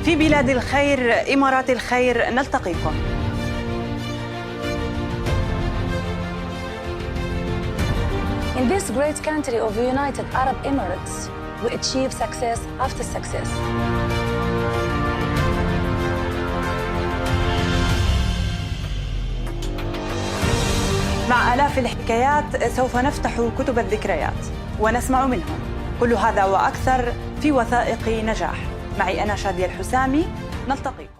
في بلاد الخير، إمارات الخير، نلتقيكم. In this great country of the United Arab Emirates, we achieve success after success. مع آلاف الحكايات سوف نفتح كتب الذكريات ونسمع منهم. كل هذا وأكثر في وثائقي نجاح. معي أنا شادية الحسامي، نلتقيكم.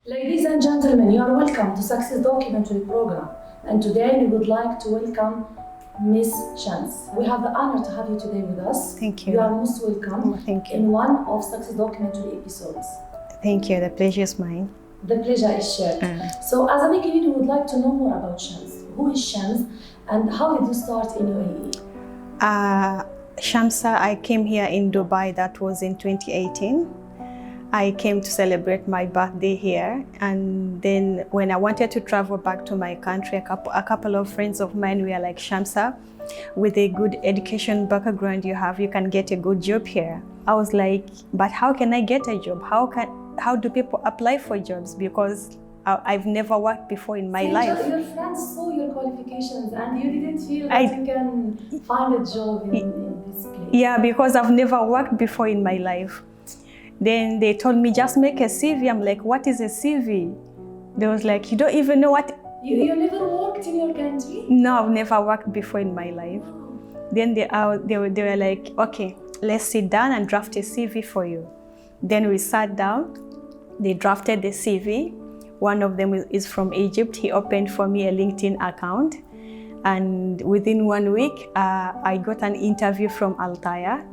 Ladies and gentlemen, you are welcome to Success Documentary Program. And today we would like to welcome Miss Shamsa. We have the honor to have you today with us. Thank you. You are most welcome. Thank you. In one of Success Documentary episodes. Thank you. The pleasure is mine. The pleasure is shared. So as a beginning, we would like to know more about Shamsa. Who is Shamsa and how did you start in UAE? Shamsa, I came here in Dubai. That was in 2018. I came to celebrate my birthday here, and then when I wanted to travel back to my country, a couple of friends of mine were like, Shamsa, with a good education background you have, you can get a good job here. I was like, but how can I get a job? How do people apply for jobs? Because I've never worked before in my life. Your friends saw your qualifications and you didn't feel that you can find a job in this place. Yeah, because I've never worked before in my life. Then they told me, just make a CV. I'm like, what is a CV? They was like, you don't even know what... You never worked in your country? No, I've never worked before in my life. Then they were like, okay, let's sit down and draft a CV for you. Then we sat down, they drafted the CV. One of them is from Egypt. He opened for me a LinkedIn account. And within 1 week, I got an interview from Altaya.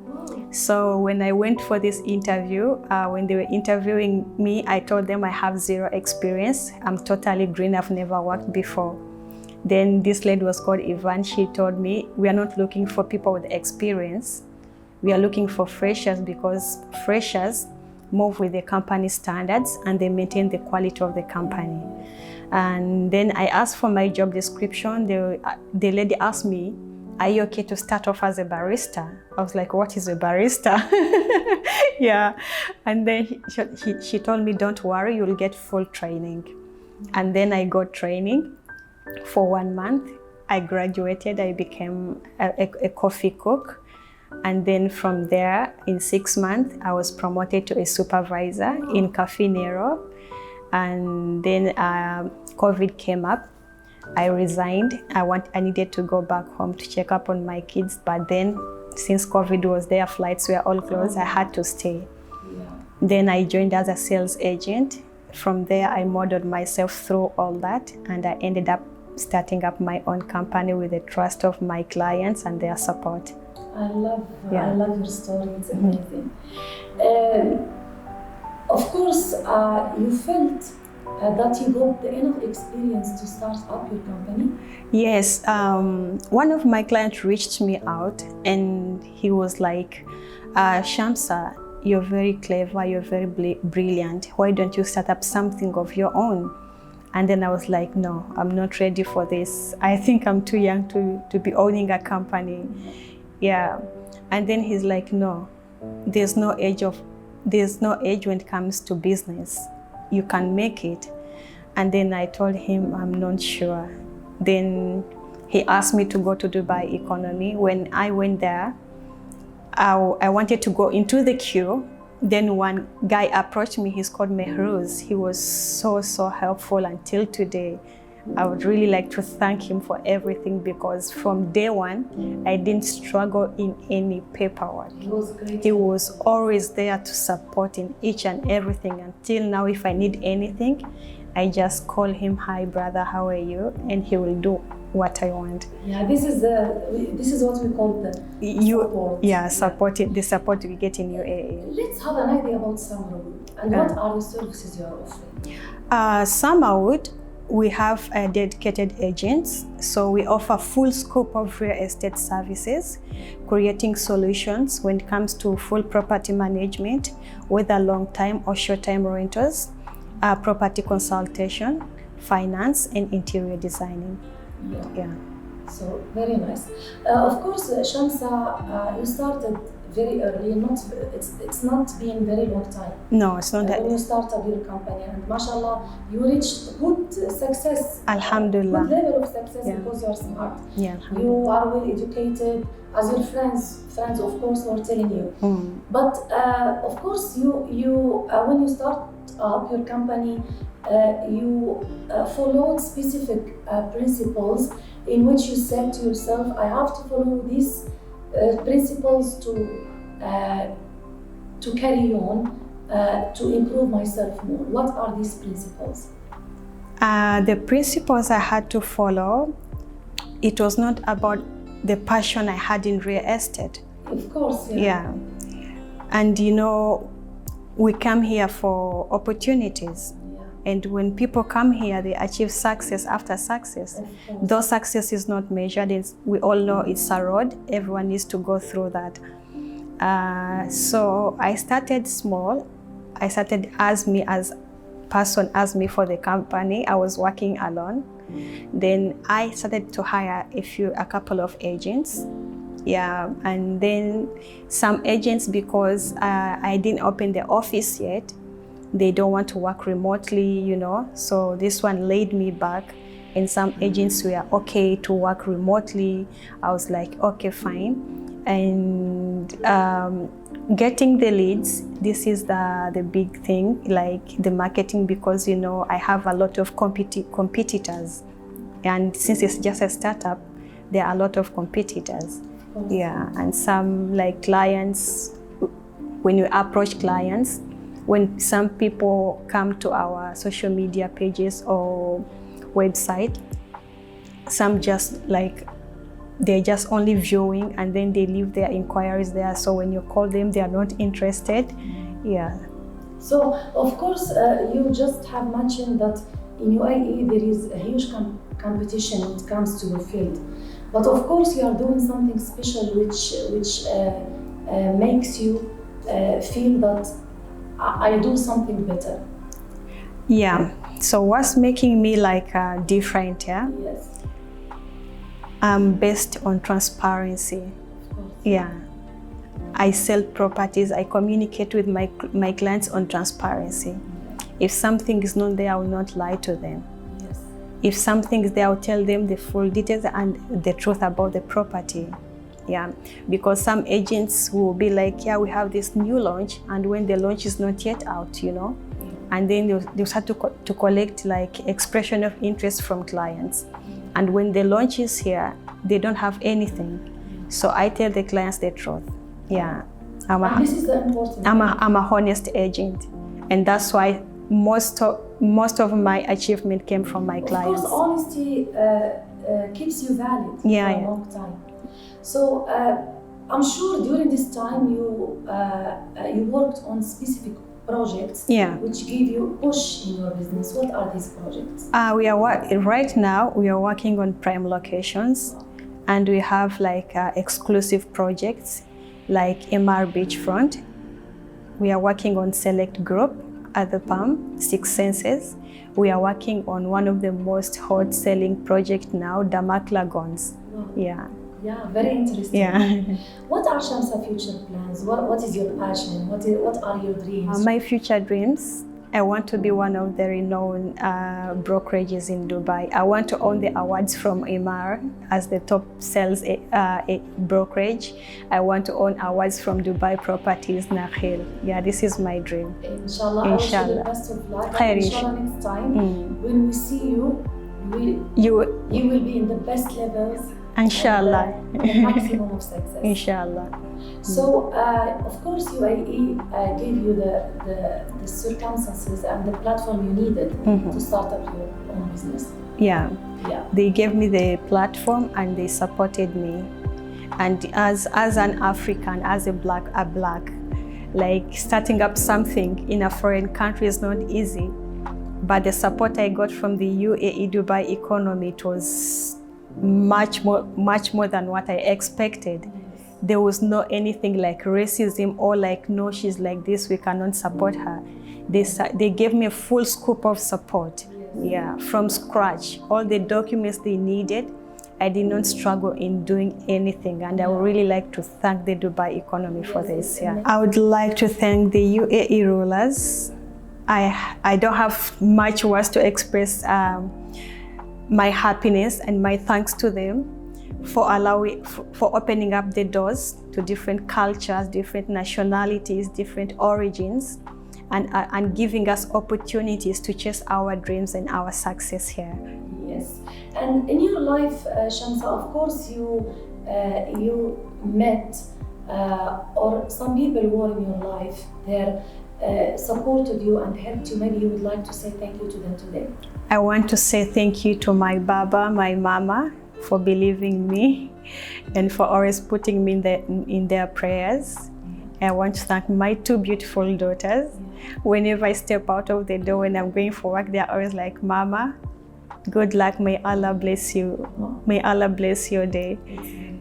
So when I went for this interview, when they were interviewing me, I told them I have zero experience. I'm totally green, I've never worked before. Then this lady was called Ivan. She told me, we are not looking for people with experience. We are looking for freshers because freshers move with the company standards and they maintain the quality of the company. And then I asked for my job description. The lady asked me, are you okay to start off as a barista? I was like, what is a barista? Yeah. And then she told me, don't worry, you'll get full training. And then I got training for 1 month. I graduated, I became a coffee cook. And then from there, in 6 months, I was promoted to a supervisor in Cafe Nero. And then COVID came up. I resigned. I needed to go back home to check up on my kids. But then, since COVID was there, flights were all closed, I had to stay. Yeah. Then I joined as a sales agent. From there, I modeled myself through all that. And I ended up starting up my own company with the trust of my clients and their support. I love your story. It's amazing. Of course, you felt that you got enough experience to start up your company? Yes, one of my clients reached me out and he was like, Shamsa, you're very clever, you're very brilliant. Why don't you start up something of your own? And then I was like, no, I'm not ready for this. I think I'm too young to be owning a company. Yeah, and then he's like, no, there's no age when it comes to business. You can make it. And then I told him, I'm not sure. Then he asked me to go to Dubai economy. When I went there, I wanted to go into the queue. Then one guy approached me. He's called Mehruz. He was so helpful until today. I would really like to thank him for everything, because from day one, I didn't struggle in any paperwork. He was great. He was always there to support in each and everything. Until now, if I need anything, I just call him, "Hi brother, how are you?" And he will do what I want. Yeah, this is what we call the support. Yeah, the support we get in UAE. Let's have an idea about Samawood and what are the services you are offering? Samawood, we have dedicated agents, so we offer full scope of real estate services, creating solutions when it comes to full property management, whether long-time or short-time rentals, property consultation, finance, and interior designing. Yeah. So very nice. Of course, Shamsa, you started very early. It's not been very long time. No, it's not that. When you started your company, and mashallah, you reached good success. Alhamdulillah. Good level of success because you are smart. Yeah. You are well educated, as your friends of course were telling you. But of course, you when you start up your company, you followed specific principles in which you said to yourself, I have to follow these principles to carry on, to improve myself more. What are these principles? The principles I had to follow, it was not about the passion I had in real estate. Of course, yeah. And you know, we come here for opportunities. And when people come here, they achieve success after success. Though success is not measured, we all know it's a road. Everyone needs to go through that. So I started small. I started as person asked me for the company. I was working alone. Then I started to hire a couple of agents. Yeah, and then some agents, because I didn't open the office yet, they don't want to work remotely, you know. So this one laid me back, and some agents were okay to work remotely. I was like, okay, fine. And getting the leads, this is the big thing, like the marketing, because you know I have a lot of competitors, and since it's just a startup, there are a lot of competitors. Yeah, and some like clients, when you approach clients, when some people come to our social media pages or website, some just like, they're just only viewing and then they leave their inquiries there. So when you call them, they are not interested. Yeah. So of course, you just have mentioned that in UAE there is a huge competition when it comes to your field. But of course, you are doing something special which makes you feel that I do something better. Yeah. So what's making me like different? Yeah. Yes. I'm based on transparency. Yeah. I sell properties. I communicate with my clients on transparency. If something is not there, I will not lie to them. Yes. If something is there, I'll tell them the full details and the truth about the property. Yeah, because some agents will be like, yeah, we have this new launch, and when the launch is not yet out, you know, and then they'll start to collect like expression of interest from clients. And when the launch is here, they don't have anything. So I tell the clients the truth. Yeah, this is the important. I'm a honest agent, and that's why most of my achievement came from my clients. Of course, honesty keeps you valid for a long time. So I'm sure during this time you worked on specific projects which give you a push in your business. What are these projects? Right now we are working on prime locations, and we have like exclusive projects like MR Beachfront. We are working on Select Group at the Palm, 6 Senses. We are working on one of the most hot selling projects now, Damak Lagons. Wow. Yeah, very interesting. Yeah. What are Shamsa future plans? What is your passion? What are your dreams? My future dreams, I want to be one of the renowned brokerages in Dubai. I want to own the awards from Emar as the top sales brokerage. I want to own awards from Dubai Properties, Nakhil. Yeah, this is my dream. Inshallah, I wish you the best of luck. Khair, Inshallah, next time when we see you, you will be in the best levels. Inshallah. And the maximum of success. Inshallah. So, of course, UAE gave you the circumstances and the platform you needed to start up your own business. Yeah. Yeah. They gave me the platform and they supported me. And as an African, as a black, like starting up something in a foreign country is not easy. But the support I got from the UAE Dubai economy, it was much more than what I expected. There was no anything like racism or like, no, she's like this, we cannot support her. They gave me a full scoop of support. Yeah, from scratch. All the documents they needed, I did not struggle in doing anything. And I would really like to thank the Dubai economy for this. Yeah. I would like to thank the UAE rulers. I don't have much words to express my happiness and my thanks to them for opening up the doors to different cultures, different nationalities, different origins, and giving us opportunities to chase our dreams and our success here. Yes, and in your life, Shamsa, of course, you met or some people who are in your life, they're supported you and helped you. Maybe you would like to say thank you to them today. I want to say thank you to my baba, my mama, for believing in me and for always putting me in their prayers. I want to thank my two beautiful daughters. Whenever I step out of the door when I'm going for work, they're always like, Mama, good luck, may Allah bless you. May Allah bless your day.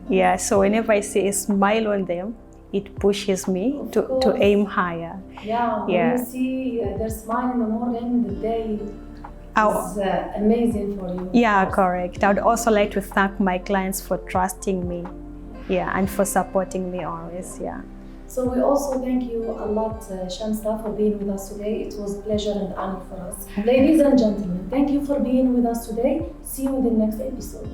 Yeah, so whenever I see a smile on them, it pushes me to aim higher. Yeah, when you see their smile in the morning, the day is amazing for you. Yeah, correct. I would also like to thank my clients for trusting me, and for supporting me always, So we also thank you a lot, Shamsa, for being with us today. It was a pleasure and honor for us. Ladies and gentlemen, thank you for being with us today. See you in the next episode.